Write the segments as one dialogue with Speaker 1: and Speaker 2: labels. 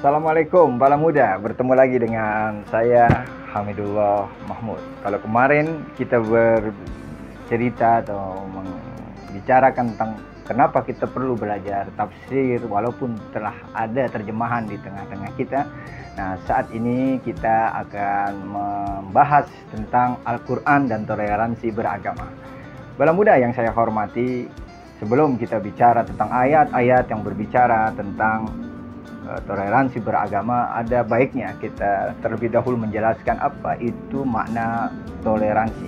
Speaker 1: Assalamualaikum Bala Muda, bertemu lagi dengan saya Hamidullah Mahmud. Kalau kemarin kita bercerita atau membicarakan tentang kenapa kita perlu belajar tafsir walaupun telah ada terjemahan di tengah-tengah kita. Nah, saat ini kita akan membahas tentang Al-Quran dan toleransi beragama. Bala Muda yang saya hormati, sebelum kita bicara tentang ayat-ayat yang berbicara tentang toleransi beragama, ada baiknya kita terlebih dahulu menjelaskan apa itu makna toleransi.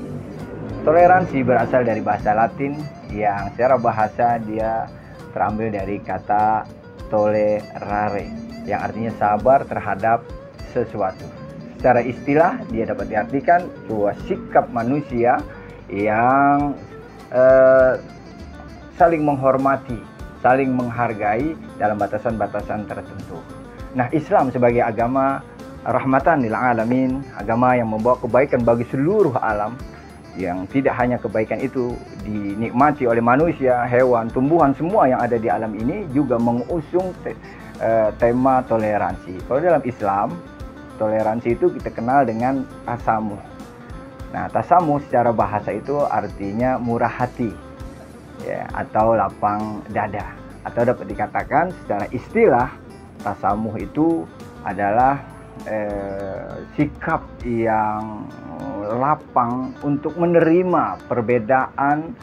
Speaker 1: Toleransi berasal dari bahasa Latin yang secara bahasa dia terambil dari kata tolerare yang artinya sabar terhadap sesuatu. Secara istilah dia dapat diartikan sebuah sikap manusia yang saling menghormati, saling menghargai dalam batasan-batasan tertentu. Nah, Islam sebagai agama rahmatan lil alamin, agama yang membawa kebaikan bagi seluruh alam, yang tidak hanya kebaikan itu dinikmati oleh manusia, hewan, tumbuhan, semua yang ada di alam ini, juga mengusung tema toleransi. Kalau dalam Islam, toleransi itu kita kenal dengan tasamuh. Nah, tasamuh secara bahasa itu artinya murah hati, ya, atau lapang dada, atau dapat dikatakan secara istilah tasamuh itu adalah sikap yang lapang untuk menerima perbedaan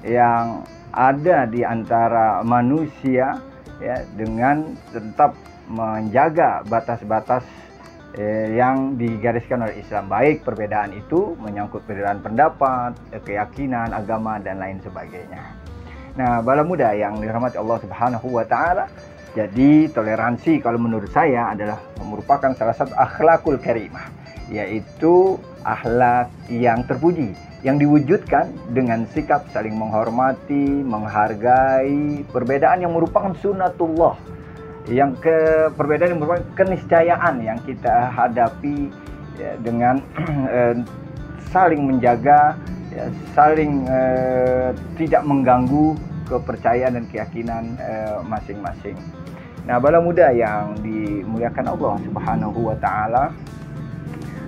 Speaker 1: yang ada di antara manusia, ya, dengan tetap menjaga batas-batas yang digariskan oleh Islam, baik perbedaan itu menyangkut perbedaan pendapat, keyakinan, agama, dan lain sebagainya. Nah, Bala Muda yang dirahmati Allah Subhanahu wa Ta'ala, jadi toleransi kalau menurut saya adalah merupakan salah satu akhlakul karimah, yaitu akhlak yang terpuji yang diwujudkan dengan sikap saling menghormati, menghargai perbedaan yang merupakan sunnatullah, perbedaan yang merupakan keniscayaan yang kita hadapi, ya, dengan saling menjaga, ya, saling tidak mengganggu kepercayaan dan keyakinan masing-masing. Nah, Bala Muda yang dimuliakan Allah Subhanahu wa Ta'ala,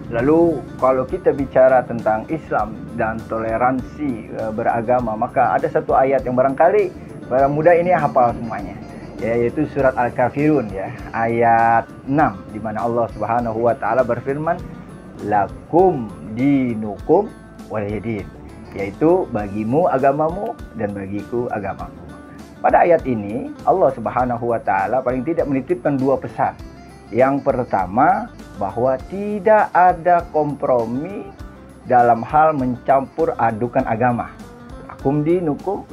Speaker 1: lalu kalau kita bicara tentang Islam dan toleransi beragama, maka ada satu ayat yang barangkali Bala Muda ini hafal semuanya, yaitu surat Al-Kafirun, ya, ayat 6, di mana Allah Subhanahu wa Ta'ala berfirman, lakum dinukum waliyadin, yaitu bagimu agamamu dan bagiku agamaku. Pada ayat ini Allah Subhanahu wa Ta'ala paling tidak menitipkan dua pesan. Yang pertama, bahwa tidak ada kompromi dalam hal mencampur adukan agama. Lakum dinukum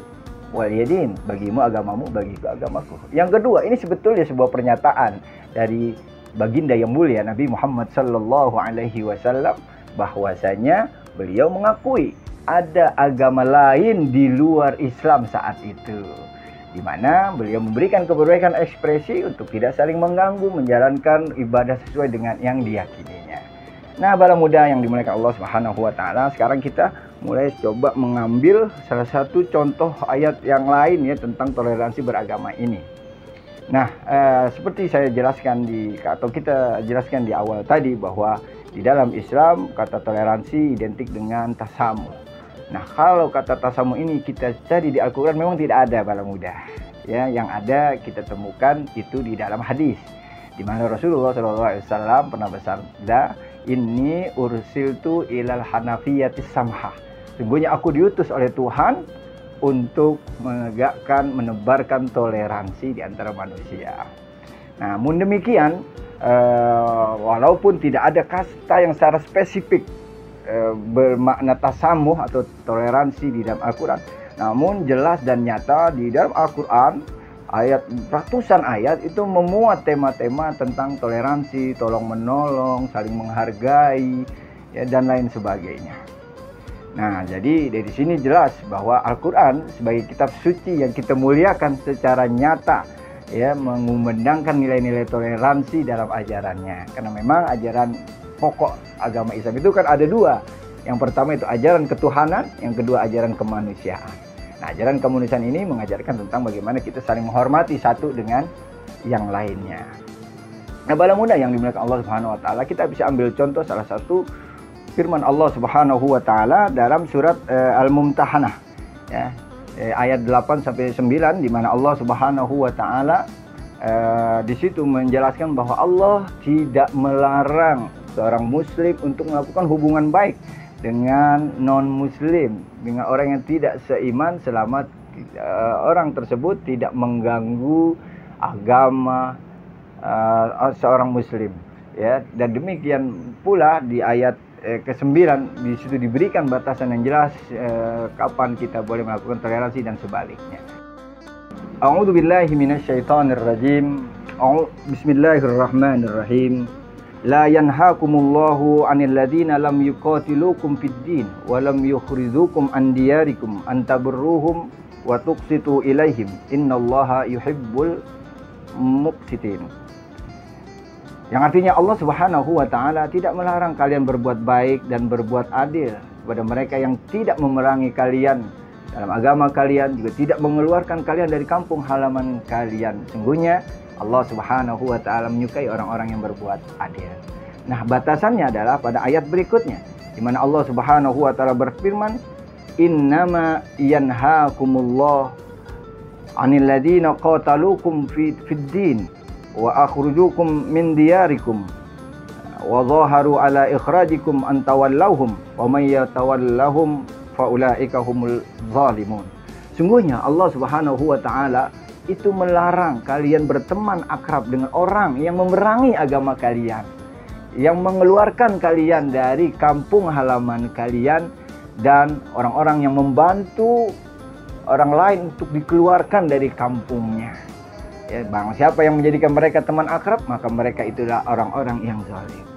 Speaker 1: waliyadin, bagimu agamamu, bagiku agamaku. Yang kedua, ini sebetulnya sebuah pernyataan dari baginda yang mulia Nabi Muhammad sallallahu alaihi wasallam, bahwasanya beliau mengakui ada agama lain di luar Islam saat itu, di mana beliau memberikan kebebasan ekspresi untuk tidak saling mengganggu, menjalankan ibadah sesuai dengan yang diyakininya. Nah, Bala Muda yang dimuliakan Allah Subhanahu wa Ta'ala, sekarang kita mulai coba mengambil salah satu contoh ayat yang lain, ya, tentang toleransi beragama ini. Nah, seperti saya jelaskan kita jelaskan di awal tadi, bahwa di dalam Islam kata toleransi identik dengan tasamuh. Nah, kalau kata tasamuh ini kita cari di Al-Quran memang tidak ada, Bala Muda. Ya, yang ada kita temukan itu di dalam hadis, di mana Rasulullah SAW pernah bersabda, inni ursiltu ilal hanafiyatis samhah. Sungguhnya aku diutus oleh Tuhan untuk menegakkan, menebarkan toleransi di antara manusia. Namun demikian, walaupun tidak ada kata yang secara spesifik bermakna tasamuh atau toleransi di dalam Al-Quran, namun jelas dan nyata di dalam Al-Quran, ratusan ayat itu memuat tema-tema tentang toleransi, tolong menolong, saling menghargai, ya, dan lain sebagainya. Nah, jadi dari sini jelas bahwa Al-Quran sebagai kitab suci yang kita muliakan secara nyata, ya, mengumandangkan nilai-nilai toleransi dalam ajarannya. Karena memang ajaran pokok agama Islam itu kan ada dua. Yang pertama itu ajaran ketuhanan, yang kedua ajaran kemanusiaan. Nah, ajaran kemanusiaan ini mengajarkan tentang bagaimana kita saling menghormati satu dengan yang lainnya. Nah, bala muda yang dimuliakan Allah Subhanahu wa taala, kita bisa ambil contoh salah satu firman Allah Subhanahu wa taala dalam surat Al-Mumtahanah ya, ayat 8 sampai 9, di mana Allah Subhanahu wa taala di situ menjelaskan bahwa Allah tidak melarang seorang muslim untuk melakukan hubungan baik dengan non-muslim, dengan orang yang tidak seiman, selama orang tersebut tidak mengganggu agama seorang muslim ya. Dan demikian pula di ayat ke-9 di situ diberikan batasan yang jelas kapan kita boleh melakukan toleransi dan sebaliknya. A'udzu billahi minasyaitonir rajim. Bismillahirrahmanirrahim. La yanhaakumullahu 'anil ladzina lam yuqatilukum fid din wa lam yukhrijukum an diyarikum an tabarruhum wa tuqsitu ilaihim innallaha yuhibbul muqsitin. Yang artinya Allah Subhanahu wa taala tidak melarang kalian berbuat baik dan berbuat adil kepada mereka yang tidak memerangi kalian dalam agama kalian, juga tidak mengeluarkan kalian dari kampung halaman kalian. Sungguhnya Allah Subhanahu wa taala menyukai orang-orang yang berbuat adil. Nah, batasannya adalah pada ayat berikutnya, di mana Allah Subhanahu wa taala berfirman, "Innama yanhaakumullahu 'anil ladzina qataluukum fid din wa akhrajukum min diyarikum wa dhaharu ala ikhrajikum an tawallahum wa may yatawallahum fa ulaika humul zalimun." Sungguhnya Allah Subhanahu wa taala itu melarang kalian berteman akrab dengan orang yang memerangi agama kalian, yang mengeluarkan kalian dari kampung halaman kalian, dan orang-orang yang membantu orang lain untuk dikeluarkan dari kampungnya. Ya, bang, siapa yang menjadikan mereka teman akrab, maka mereka itulah orang-orang yang zalim.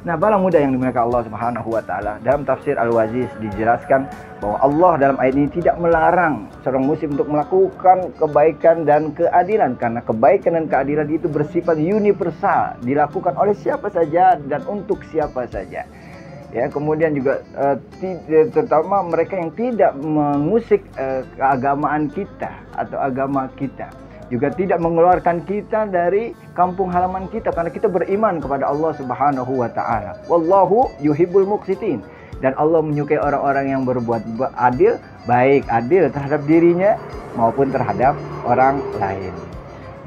Speaker 1: Nah, bala muda yang dimuliakan Allah Subhanahu wa taala, dalam tafsir Al-Waziz dijelaskan bahwa Allah dalam ayat ini tidak melarang seorang muslim untuk melakukan kebaikan dan keadilan, karena kebaikan dan keadilan itu bersifat universal, dilakukan oleh siapa saja dan untuk siapa saja. Ya, kemudian juga terutama mereka yang tidak mengusik keagamaan kita atau agama kita, juga tidak mengeluarkan kita dari kampung halaman kita, karena kita beriman kepada Allah Subhanahu wa taala. Wallahu yuhibbul muqsitin. Dan Allah menyukai orang-orang yang berbuat adil, baik adil terhadap dirinya maupun terhadap orang lain.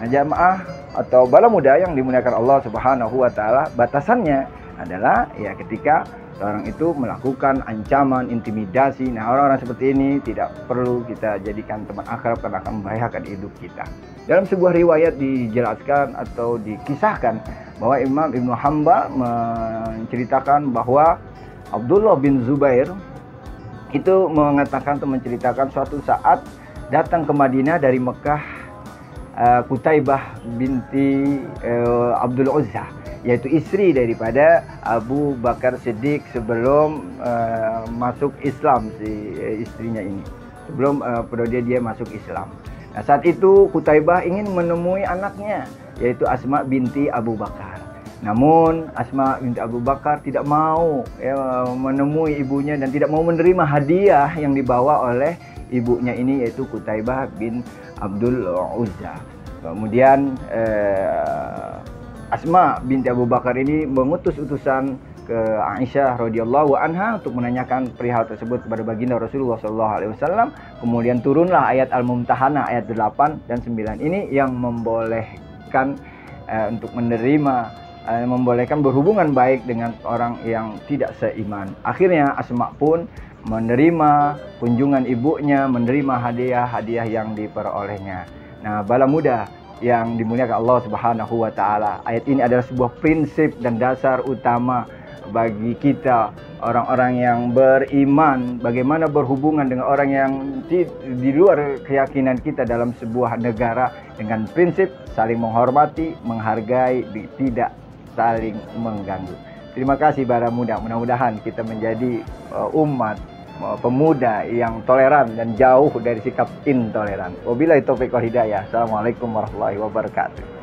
Speaker 1: Nah, jamaah atau bala muda yang dimuliakan Allah Subhanahu wa taala, batasannya adalah ya ketika orang itu melakukan ancaman, intimidasi. Nah, orang-orang seperti ini tidak perlu kita jadikan teman akrab karena akan membahayakan hidup kita. Dalam sebuah riwayat dijelaskan atau dikisahkan bahwa Imam Ibnu Hanbal menceritakan bahwa Abdullah bin Zubair itu mengatakan atau menceritakan suatu saat datang ke Madinah dari Mekah Qutaibah binti Abdul Uzza, yaitu istri daripada Abu Bakar Siddiq sebelum masuk Islam, si istrinya ini, sebelum dia masuk Islam. Nah, saat itu Qutaibah ingin menemui anaknya, yaitu Asma binti Abu Bakar. Namun Asma binti Abu Bakar tidak mau menemui ibunya dan tidak mau menerima hadiah yang dibawa oleh ibunya ini, yaitu Qutaibah bin Abdul Uzza. Kemudian Asma binti Abu Bakar ini mengutus utusan ke Aisyah radhiyallahu anha untuk menanyakan perihal tersebut kepada baginda Rasulullah SAW. Kemudian turunlah ayat Al-Mumtahanah ayat 8 dan 9 ini yang membolehkan untuk membolehkan berhubungan baik dengan orang yang tidak seiman. Akhirnya Asma pun menerima kunjungan ibunya, menerima hadiah-hadiah yang diperolehnya. Nah, bala muda yang dimuliakan Allah Subhanahu wa taala, ayat ini adalah sebuah prinsip dan dasar utama bagi kita orang-orang yang beriman, bagaimana berhubungan dengan orang yang di luar keyakinan kita dalam sebuah negara dengan prinsip saling menghormati, menghargai, tidak saling mengganggu. Terima kasih para muda, mudah-mudahan kita menjadi umat pemuda yang toleran dan jauh dari sikap intoleran. Wabillahi taufiq wal hidayah. Assalamualaikum warahmatullahi wabarakatuh.